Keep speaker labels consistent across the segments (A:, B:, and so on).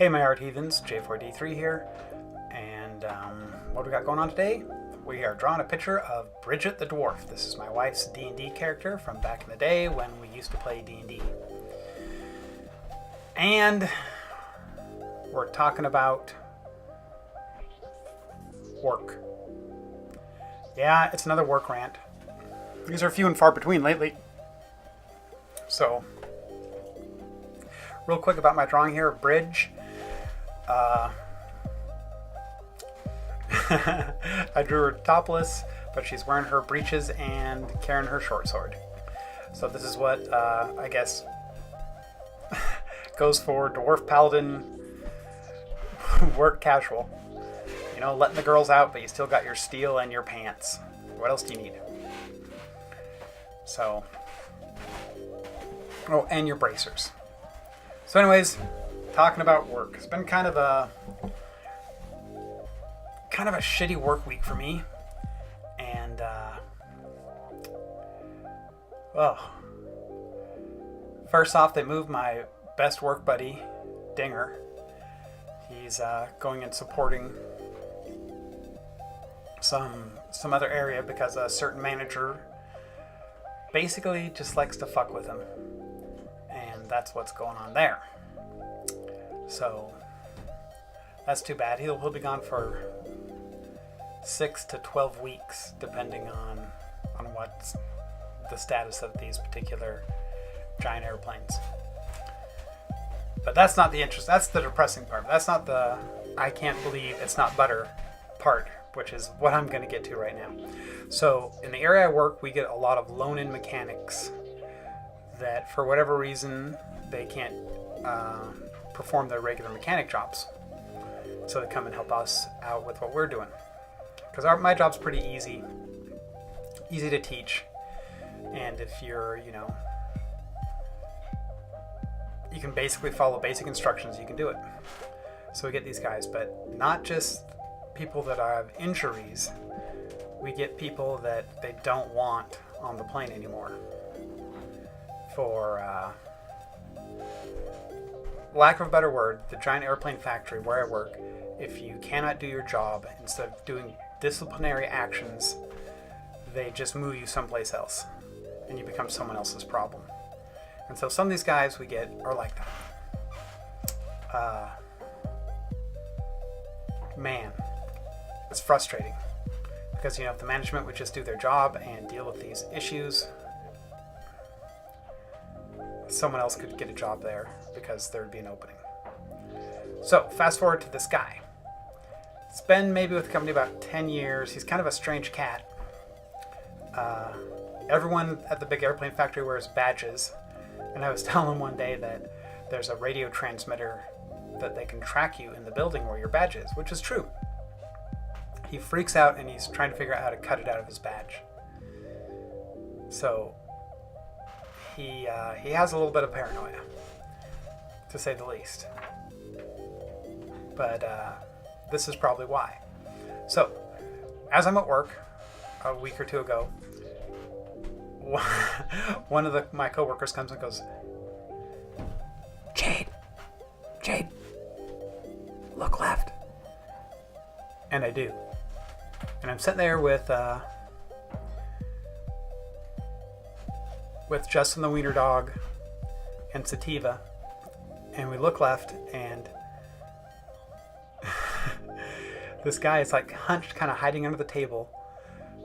A: Hey my art heathens, J4D3 here, and what do we got going on today? We are drawing a picture of Bridget the Dwarf. This is my wife's D&D character from back in the day when we used to play D&D. And we're talking about work. Yeah, it's another work rant. These are few and far between lately. So, real quick about my drawing here of Bridge. I drew her topless, but she's wearing her breeches and carrying her short sword. So this is what, I guess, goes for Dwarf Paladin work casual. You know, letting the girls out, but you still got your steel and your pants. What else do you need? So, oh, and your bracers. So anyways, talking about work. It's been kind of a shitty work week for me. And, first off, they moved my best work buddy, Dinger. He's going and supporting some other area because a certain manager basically just likes to fuck with him. And that's what's going on there. So that's too bad. He'll be gone for 6 to 12 weeks, depending on what's the status of these particular giant airplanes. But that's not the interest. That's the depressing part. That's not the I can't believe it's not butter part, which is what I'm going to get to right now. So in the area I work, we get a lot of loan-in mechanics that for whatever reason they can't perform their regular mechanic jobs. So they come and help us out with what we're doing. Because my job's pretty easy to teach. And if you're, you can basically follow basic instructions, you can do it. So we get these guys, but not just people that have injuries. We get people that they don't want on the plane anymore. For lack of a better word, the giant airplane factory where I work, if you cannot do your job, instead of doing disciplinary actions, they just move you someplace else and you become someone else's problem. And so some of these guys we get are like that. Man, it's frustrating because if the management would just do their job and deal with these issues, someone else could get a job there because there would be an opening. So fast forward to this guy. It's been maybe with the company about 10 years. He's kind of a strange cat. Everyone at the big airplane factory wears badges. And I was telling him one day that there's a radio transmitter that they can track you in the building where your badge is, which is true. He freaks out and he's trying to figure out how to cut it out of his badge. So he has a little bit of paranoia, to say the least. But this is probably why. So, as I'm at work a week or two ago, one of my coworkers comes and goes, Jade, look left. And I do. And I'm sitting there with Justin the Wiener Dog and Sativa, and we look left, and this guy is like hunched, kind of hiding under the table,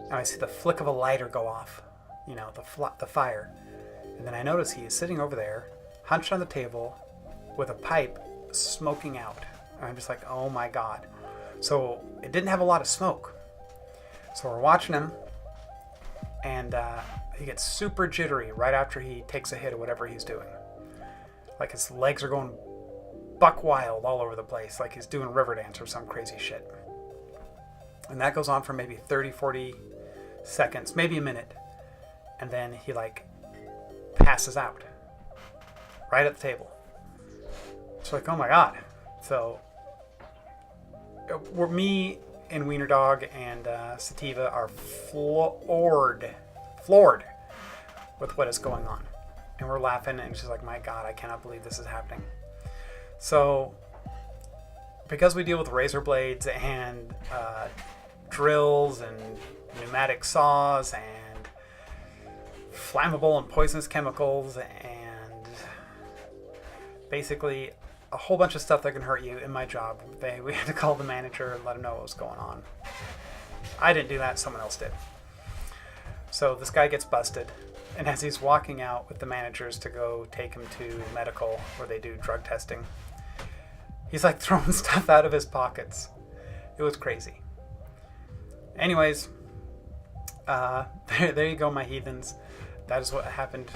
A: and I see the flick of a lighter go off, the fire, and then I notice he is sitting over there, hunched on the table, with a pipe smoking out, and I'm just like, oh my god. So it didn't have a lot of smoke, so we're watching him, and he gets super jittery right after he takes a hit of whatever he's doing. Like his legs are going buck wild all over the place, like he's doing river dance or some crazy shit. And that goes on for maybe 30, 40 seconds, maybe a minute. And then he passes out right at the table. It's like, oh my god. So me and Wiener Dog and Sativa are floored with what is going on. And we're laughing, and she's like, my god, I cannot believe this is happening. So because we deal with razor blades and drills and pneumatic saws and flammable and poisonous chemicals and basically a whole bunch of stuff that can hurt you in my job, we had to call the manager and let him know what was going on. I didn't do that, someone else did. So this guy gets busted, and as he's walking out with the managers to go take him to medical where they do drug testing, he's like throwing stuff out of his pockets. It was crazy. Anyways, there you go, my heathens. That is what happened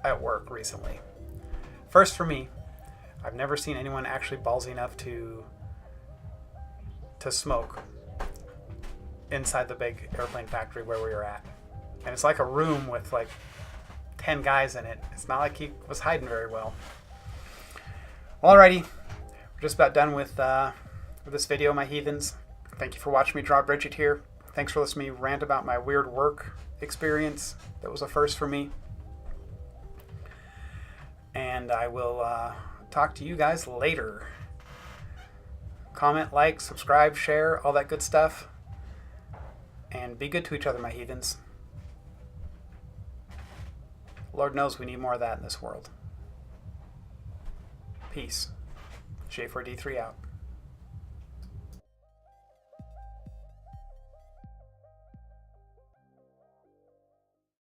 A: at work recently. First for me. I've never seen anyone actually ballsy enough to smoke inside the big airplane factory where we were at. And it's like a room with like 10 guys in it. It's not like he was hiding very well. Alrighty, we're just about done with this video, my heathens. Thank you for watching me draw Bridget here. Thanks for listening to me rant about my weird work experience. That was a first for me. And I will talk to you guys later. Comment, like, subscribe, share, all that good stuff. And be good to each other, my heathens. Lord knows we need more of that in this world. Peace. J4D3 out.